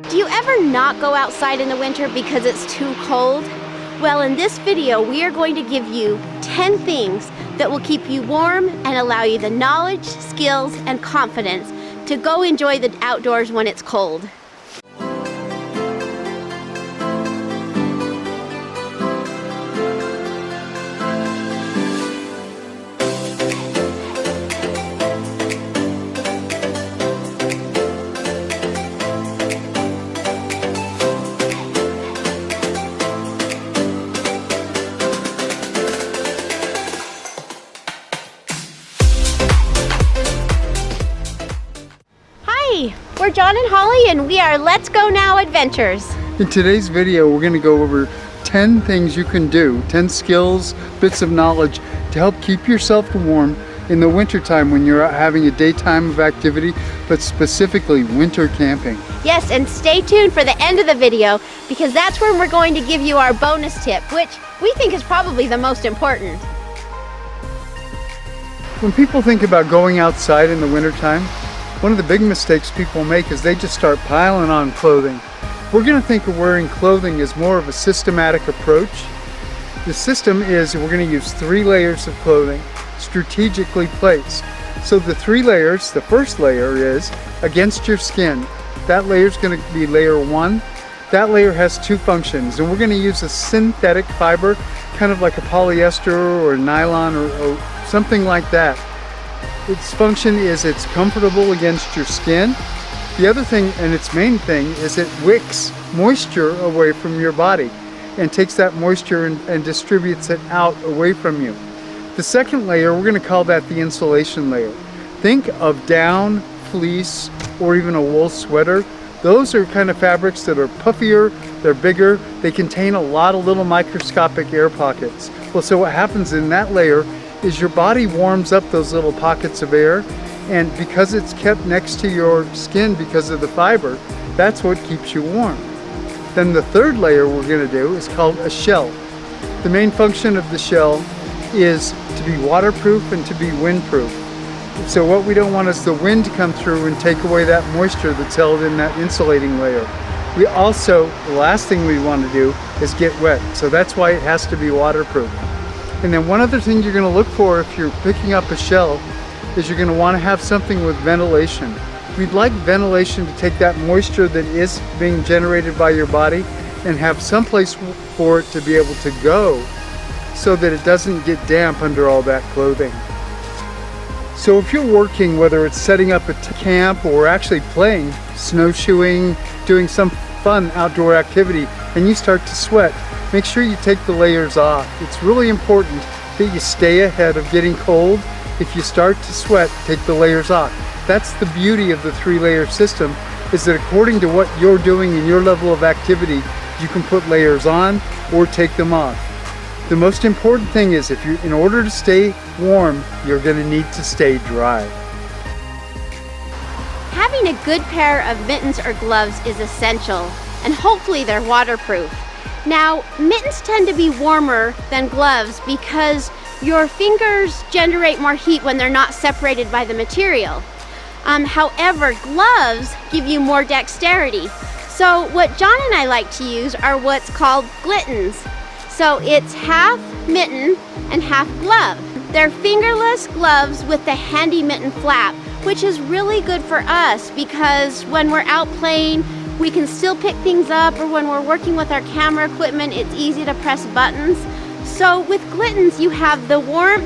Do you ever not go outside in the winter because it's too cold? Well, in this video, we are going to give you 10 things that will keep you warm and allow you the knowledge, skills, and confidence to go enjoy the outdoors when it's cold. We're John and Holly, and we are Let's Go Now Adventures. In today's video, we're going to go over 10 things you can do, 10 skills, bits of knowledge to help keep yourself warm in the wintertime when you're out having a daytime of activity, but specifically winter camping. Yes, and stay tuned for the end of the video because that's when we're going to give you our bonus tip, which we think is probably the most important. When people think about going outside in the wintertime, one of the big mistakes people make is they just start piling on clothing. We're going to think of wearing clothing as more of a systematic approach. The system is we're going to use 3 layers of clothing, strategically placed. So the 3 layers, the first layer is against your skin. That layer is going to be layer 1. That layer has 2 functions, and we're going to use a synthetic fiber, kind of like a polyester or nylon or something like that. Its function is it's comfortable against your skin. The other thing, and its main thing, is it wicks moisture away from your body and takes that moisture and distributes it out away from you. The second layer, we're going to call that the insulation layer. Think of down, fleece, or even a wool sweater. Those are kind of fabrics that are puffier, they're bigger, they contain a lot of little microscopic air pockets. Well, so what happens in that layer is your body warms up those little pockets of air, and because it's kept next to your skin because of the fiber, that's what keeps you warm. Then the third layer we're going to do is called a shell. The main function of the shell is to be waterproof and to be windproof. So what we don't want is the wind to come through and take away that moisture that's held in that insulating layer. We also, the last thing we want to do is get wet, so that's why it has to be waterproof. And then one other thing you're going to look for if you're picking up a shell is you're going to want to have something with ventilation. We'd like ventilation to take that moisture that is being generated by your body and have some place for it to be able to go so that it doesn't get damp under all that clothing. So if you're working, whether it's setting up a camp or actually playing, snowshoeing, doing some fun outdoor activity, and you start to sweat, make sure you take the layers off. It's really important that you stay ahead of getting cold. If you start to sweat, take the layers off. That's the beauty of the 3-layer system, is that according to what you're doing in your level of activity, you can put layers on or take them off. The most important thing is in order to stay warm, you're going to need to stay dry. Having a good pair of mittens or gloves is essential, and hopefully they're waterproof. Now, mittens tend to be warmer than gloves because your fingers generate more heat when they're not separated by the material. However, gloves give you more dexterity. So what John and I like to use are what's called glittens. So it's half mitten and half glove. They're fingerless gloves with the handy mitten flap, which is really good for us because when we're out playing, we can still pick things up, or when we're working with our camera equipment, it's easy to press buttons. So with glittens, you have the warmth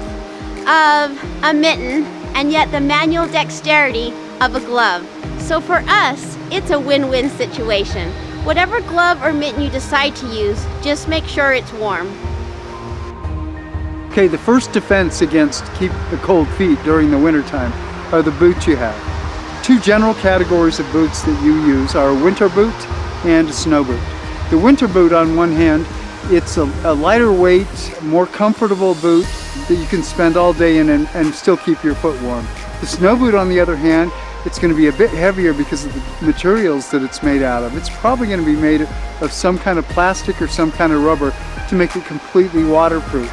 of a mitten and yet the manual dexterity of a glove. So for us, it's a win-win situation. Whatever glove or mitten you decide to use, just make sure it's warm. Okay, the first defense against keep the cold feet during the wintertime are the boots you have. 2 general categories of boots that you use are a winter boot and a snow boot. The winter boot, on one hand, it's a lighter weight, more comfortable boot that you can spend all day in and still keep your foot warm. The snow boot, on the other hand, it's going to be a bit heavier because of the materials that it's made out of. It's probably going to be made of some kind of plastic or some kind of rubber to make it completely waterproof.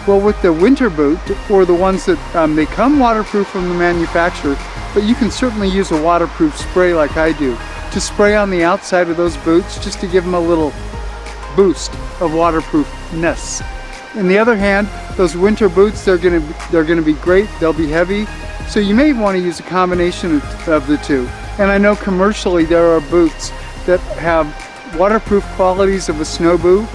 Well, with the winter boot, or the ones that they come waterproof from the manufacturer, but you can certainly use a waterproof spray like I do to spray on the outside of those boots just to give them a little boost of waterproofness. On the other hand, those winter boots, they're gonna be great. They'll be heavy, so you may want to use a combination of the two. And I know commercially there are boots that have waterproof qualities of a snow boot,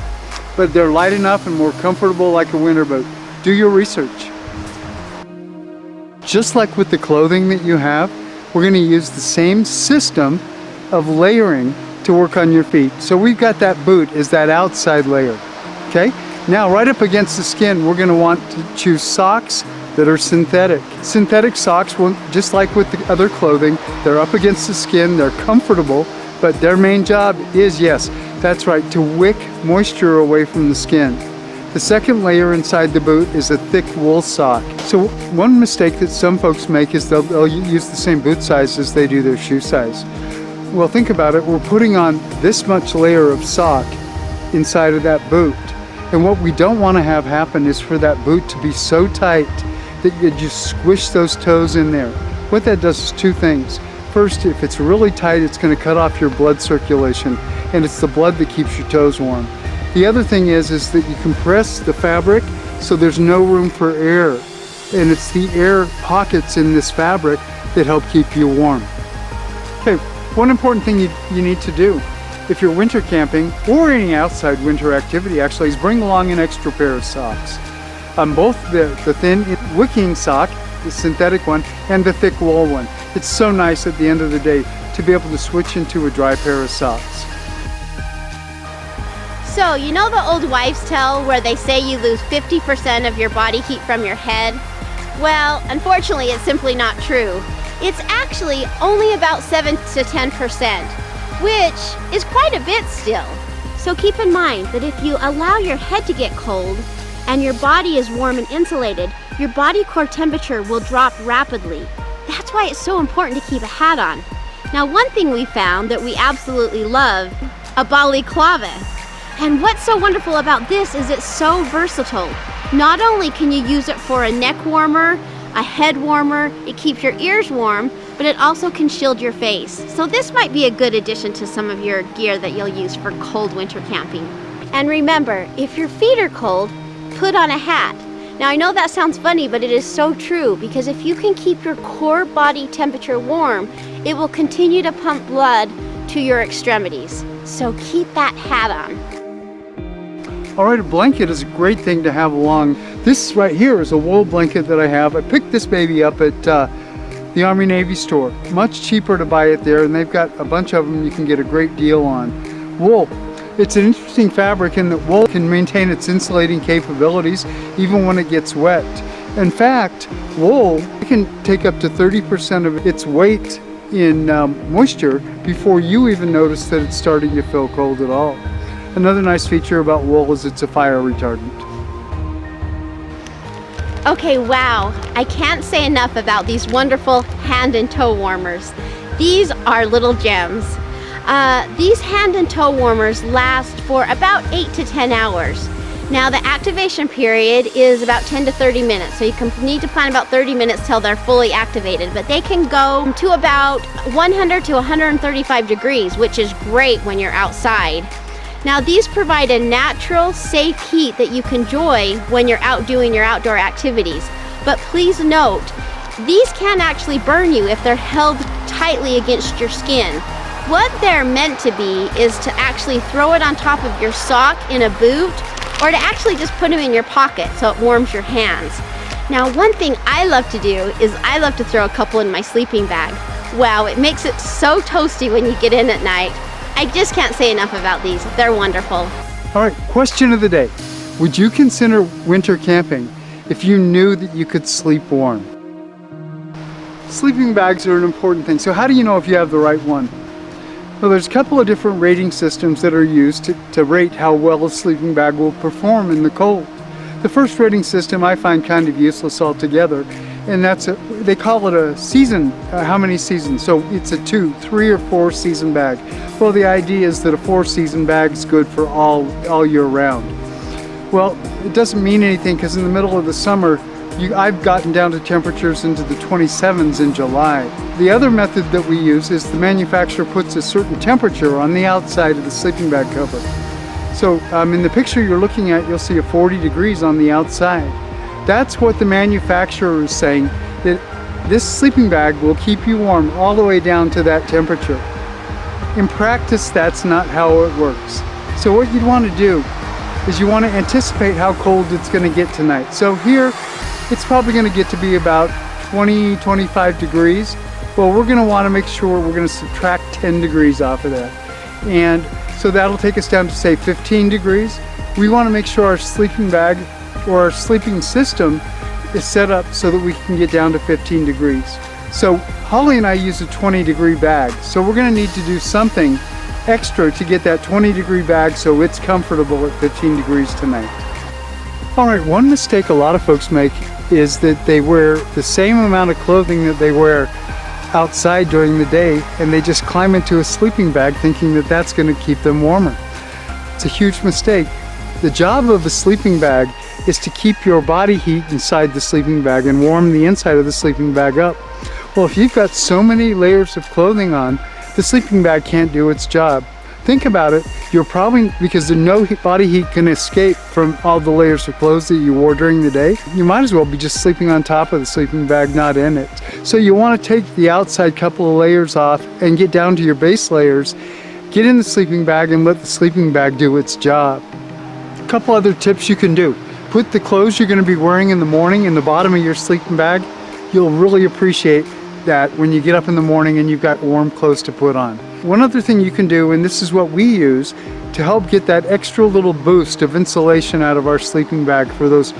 but they're light enough and more comfortable like a winter boot. Do your research. Just like with the clothing that you have, we're going to use the same system of layering to work on your feet. So we've got that boot as that outside layer. Okay? Now right up against the skin, we're going to want to choose socks that are synthetic. Synthetic socks, just like with the other clothing, they're up against the skin, they're comfortable, but their main job is, yes, that's right, to wick moisture away from the skin. The second layer inside the boot is a thick wool sock. So one mistake that some folks make is they'll use the same boot size as they do their shoe size. Well, think about it, we're putting on this much layer of sock inside of that boot. And what we don't want to have happen is for that boot to be so tight that you just squish those toes in there. What that does is two things. First, if it's really tight, it's going to cut off your blood circulation, and it's the blood that keeps your toes warm. The other thing is that you compress the fabric so there's no room for air, and it's the air pockets in this fabric that help keep you warm. Okay, one important thing you need to do if you're winter camping or any outside winter activity actually is bring along an extra pair of socks. Both the thin wicking sock, the synthetic one, and the thick wool one. It's so nice at the end of the day to be able to switch into a dry pair of socks. So, you know the old wives' tale where they say you lose 50% of your body heat from your head? Well, unfortunately, it's simply not true. It's actually only about 7 to 10%, which is quite a bit still. So keep in mind that if you allow your head to get cold and your body is warm and insulated, your body core temperature will drop rapidly. That's why it's so important to keep a hat on. Now, one thing we found that we absolutely love, a balaclava. And what's so wonderful about this is it's so versatile. Not only can you use it for a neck warmer, a head warmer, it keeps your ears warm, but it also can shield your face. So this might be a good addition to some of your gear that you'll use for cold winter camping. And remember, if your feet are cold, put on a hat. Now I know that sounds funny, but it is so true, because if you can keep your core body temperature warm, it will continue to pump blood to your extremities. So keep that hat on. All right, a blanket is a great thing to have along. This right here is a wool blanket that I have. I picked this baby up at the Army Navy store. Much cheaper to buy it there, and they've got a bunch of them you can get a great deal on. Wool. It's an interesting fabric in that wool can maintain its insulating capabilities even when it gets wet. In fact, wool can take up to 30% of its weight in moisture before you even notice that it's starting to feel cold at all. Another nice feature about wool is it's a fire retardant. Okay, wow. I can't say enough about these wonderful hand and toe warmers. These are little gems. These hand and toe warmers last for about 8 to 10 hours. Now the activation period is about 10 to 30 minutes, so you need to plan about 30 minutes till they're fully activated, but they can go to about 100 to 135 degrees, which is great when you're outside. Now these provide a natural, safe heat that you can enjoy when you're out doing your outdoor activities. But please note, these can actually burn you if they're held tightly against your skin. What they're meant to be is to actually throw it on top of your sock in a boot, or to actually just put them in your pocket so it warms your hands. Now one thing I love to do is I love to throw a couple in my sleeping bag. Wow, it makes it so toasty when you get in at night. I just can't say enough about these. They're wonderful. All right, question of the day. Would you consider winter camping if you knew that you could sleep warm? Sleeping bags are an important thing. So how do you know if you have the right one? Well, there's a couple of different rating systems that are used to rate how well a sleeping bag will perform in the cold. The first rating system I find kind of useless altogether, and they call it a season, how many seasons. So it's a 2, 3, or 4 season bag. Well, the idea is that a 4 season bag is good for all year round. Well, it doesn't mean anything, because in the middle of the summer, I've gotten down to temperatures into the 27s in July. The other method that we use is the manufacturer puts a certain temperature on the outside of the sleeping bag cover. So in the picture you're looking at, you'll see a 40 degrees on the outside. That's what the manufacturer is saying, that this sleeping bag will keep you warm all the way down to that temperature. In practice, that's not how it works. So what you'd want to do is you want to anticipate how cold it's going to get tonight. So here, it's probably going to get to be about 20-25 degrees. Well, we're going to want to make sure we're going to subtract 10 degrees off of that. And so that'll take us down to, say, 15 degrees. We want to make sure our sleeping bag or our sleeping system is set up so that we can get down to 15 degrees. So Holly and I use a 20-degree bag. So we're going to need to do something extra to get that 20-degree bag so it's comfortable at 15 degrees tonight. All right, one mistake a lot of folks make is that they wear the same amount of clothing that they wear outside during the day, and they just climb into a sleeping bag thinking that that's going to keep them warmer. It's a huge mistake. The job of a sleeping bag is to keep your body heat inside the sleeping bag and warm the inside of the sleeping bag up. Well, if you've got so many layers of clothing on, the sleeping bag can't do its job. Think about it, you're probably, because no body heat can escape from all the layers of clothes that you wore during the day, you might as well be just sleeping on top of the sleeping bag, not in it. So you want to take the outside couple of layers off and get down to your base layers, get in the sleeping bag and let the sleeping bag do its job. A couple other tips you can do. Put the clothes you're going to be wearing in the morning in the bottom of your sleeping bag. You'll really appreciate that when you get up in the morning and you've got warm clothes to put on. One other thing you can do, and this is what we use to help get that extra little boost of insulation out of our sleeping bag for those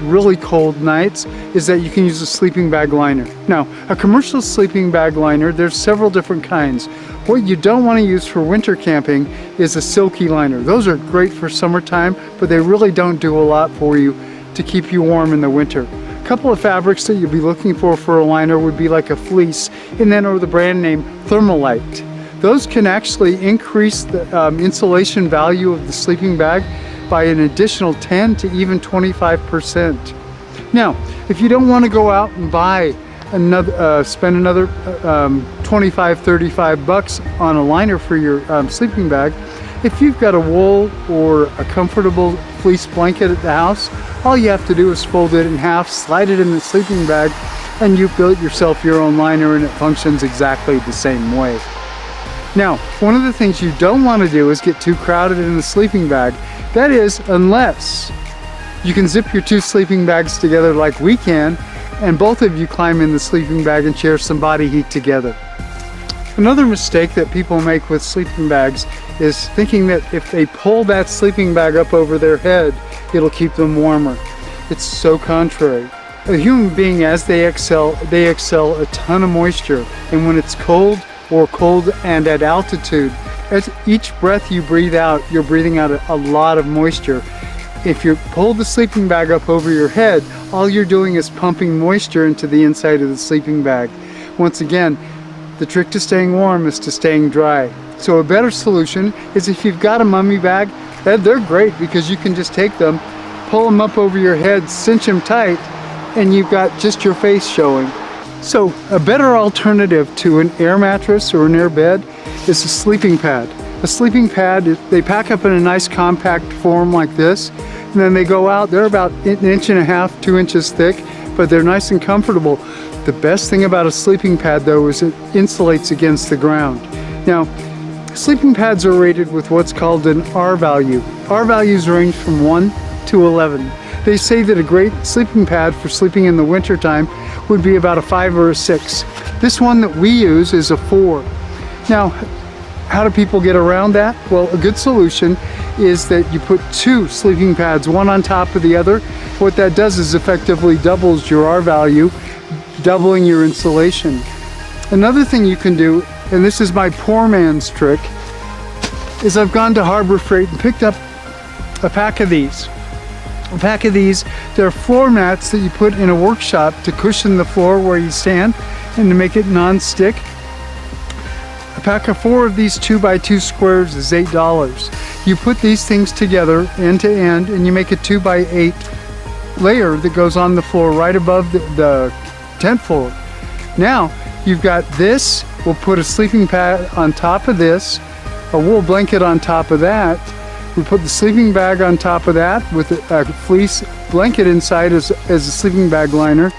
really cold nights, is that you can use a sleeping bag liner. Now, a commercial sleeping bag liner, there's several different kinds. What you don't want to use for winter camping is a silky liner. Those are great for summertime, but they really don't do a lot for you to keep you warm in the winter. A couple of fabrics that you'll be looking for a liner would be like a fleece, and then or the brand name Thermalite. Those can actually increase the insulation value of the sleeping bag by an additional 10 to even 25%. Now, if you don't want to go out and buy spend another 25-35 bucks on a liner for your sleeping bag, if you've got a wool or a comfortable fleece blanket at the house, all you have to do is fold it in half, slide it in the sleeping bag, and you've built yourself your own liner, and it functions exactly the same way. Now, one of the things you don't want to do is get too crowded in the sleeping bag. That is, unless you can zip your two sleeping bags together like we can, and both of you climb in the sleeping bag and share some body heat together. Another mistake that people make with sleeping bags is thinking that if they pull that sleeping bag up over their head, it'll keep them warmer. It's so contrary. A human being, as they exhale a ton of moisture, and when it's cold and at altitude, as each breath you breathe out, you're breathing out a lot of moisture. If you pull the sleeping bag up over your head, all you're doing is pumping moisture into the inside of the sleeping bag. Once again, the trick to staying warm is to staying dry. So a better solution is, if you've got a mummy bag, they're great because you can just take them, pull them up over your head, cinch them tight, and you've got just your face showing. So a better alternative to an air mattress or an air bed is a sleeping pad. A sleeping pad, they pack up in a nice compact form like this, and then they go out. They're about 1.5 inches, 2 inches thick, but they're nice and comfortable. The best thing about a sleeping pad, though, is it insulates against the ground. Now, sleeping pads are rated with what's called an R value. R values range from 1 to 11. They say that a great sleeping pad for sleeping in the wintertime would be about a 5 or a 6. This one that we use is a 4. Now, how do people get around that? Well, a good solution is that you put 2 sleeping pads, one on top of the other. What that does is effectively doubles your R value, doubling your insulation. Another thing you can do, and this is my poor man's trick, is I've gone to Harbor Freight and picked up a pack of these. A pack of these, they're floor mats that you put in a workshop to cushion the floor where you stand and to make it non-stick. A pack of 4 of these 2x2 squares is $8. You put these things together end to end and you make a 2x8 layer that goes on the floor right above the tent floor. Now you've got this. We'll put a sleeping pad on top of this, a wool blanket on top of that. We put the sleeping bag on top of that with a fleece blanket inside as a sleeping bag liner,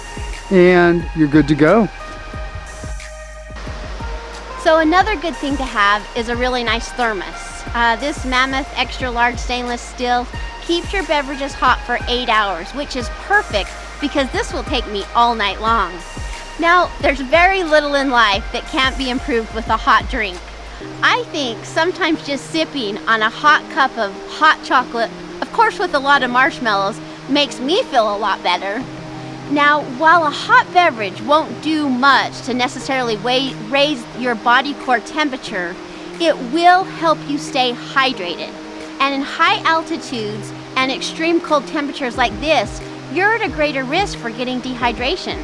and you're good to go. So another good thing to have is a really nice thermos. This Mammoth extra large stainless steel keeps your beverages hot for 8 hours, which is perfect because this will take me all night long. Now, there's very little in life that can't be improved with a hot drink. I think sometimes just sipping on a hot cup of hot chocolate, of course with a lot of marshmallows, makes me feel a lot better. Now, while a hot beverage won't do much to necessarily raise your body core temperature, it will help you stay hydrated. And in high altitudes and extreme cold temperatures like this, you're at a greater risk for getting dehydration.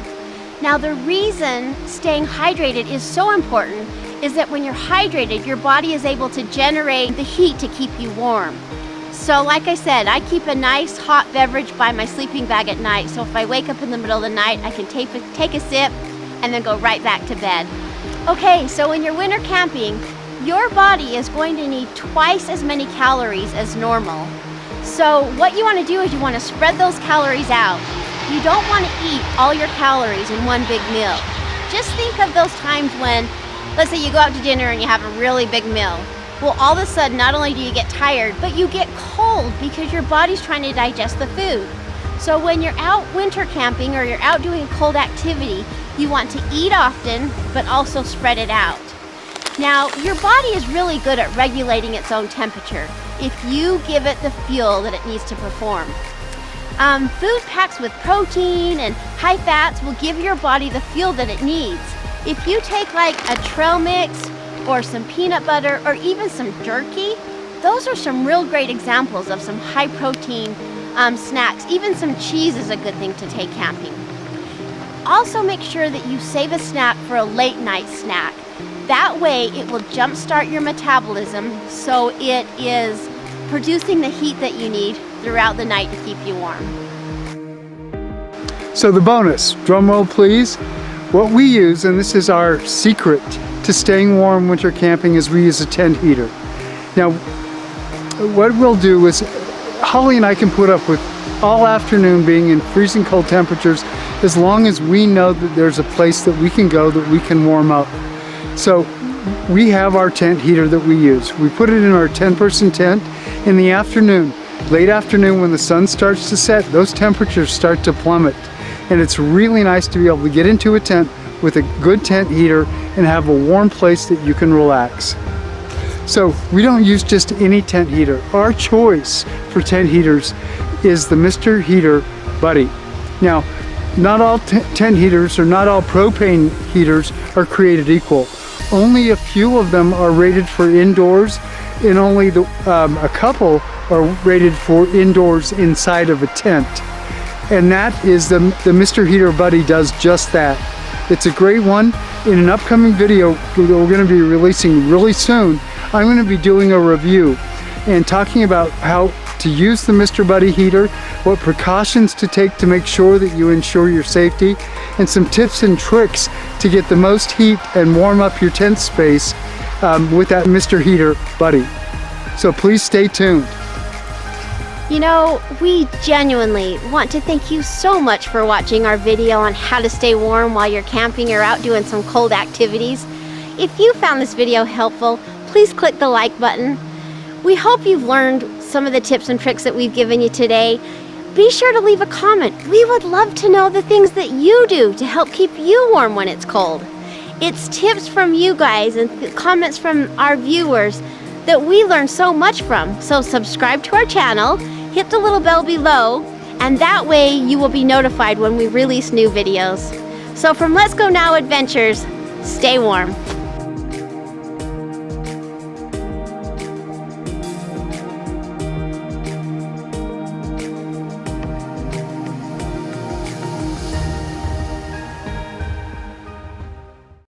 Now, the reason staying hydrated is so important is that when you're hydrated, your body is able to generate the heat to keep you warm. So like I said, I keep a nice hot beverage by my sleeping bag at night, so if I wake up in the middle of the night, I can take a sip and then go right back to bed. Okay, so when you're winter camping, your body is going to need twice as many calories as normal. So what you want to do is you want to spread those calories out. You don't want to eat all your calories in one big meal. Just think of those times when, let's say you go out to dinner and you have a really big meal. Well, all of a sudden, not only do you get tired, but you get cold because your body's trying to digest the food. So when you're out winter camping or you're out doing a cold activity, you want to eat often, but also spread it out. Now, your body is really good at regulating its own temperature if you give it the fuel that it needs to perform. Food packed with protein and high fats will give your body the fuel that it needs. If you take like a trail mix or some peanut butter or even some jerky, those are some real great examples of some high protein snacks. Even some cheese is a good thing to take camping. Also make sure that you save a snack for a late night snack. That way it will jumpstart your metabolism so it is producing the heat that you need throughout the night to keep you warm. So the bonus, drum roll please. What we use, and this is our secret to staying warm winter camping, is we use a tent heater. Now, what we'll do is, Holly and I can put up with all afternoon being in freezing cold temperatures as long as we know that there's a place that we can go that we can warm up. So we have our tent heater that we use. We put it in our 10-person tent in the afternoon. Late afternoon when the sun starts to set, those temperatures start to plummet. And it's really nice to be able to get into a tent with a good tent heater and have a warm place that you can relax. So we don't use just any tent heater. Our choice for tent heaters is the Mr. Heater Buddy. Now, not all tent heaters or not all propane heaters are created equal. Only a few of them are rated for indoors, and only a couple are rated for indoors inside of a tent. And that is the Mr. Heater Buddy does just that. It's a great one. In an upcoming video that we're going to be releasing really soon, I'm going to be doing a review and talking about how to use the Mr. Buddy heater, what precautions to take to make sure that you ensure your safety, and some tips and tricks to get the most heat and warm up your tent space with that Mr. Heater Buddy. So please stay tuned. You know, we genuinely want to thank you so much for watching our video on how to stay warm while you're camping or out doing some cold activities. If you found this video helpful, please click the like button. We hope you've learned some of the tips and tricks that we've given you today. Be sure to leave a comment. We would love to know the things that you do to help keep you warm when it's cold. It's tips from you guys and comments from our viewers that we learn so much from. So subscribe to our channel, hit the little bell below, and that way you will be notified when we release new videos. So from Let's Go Now Adventures, stay warm.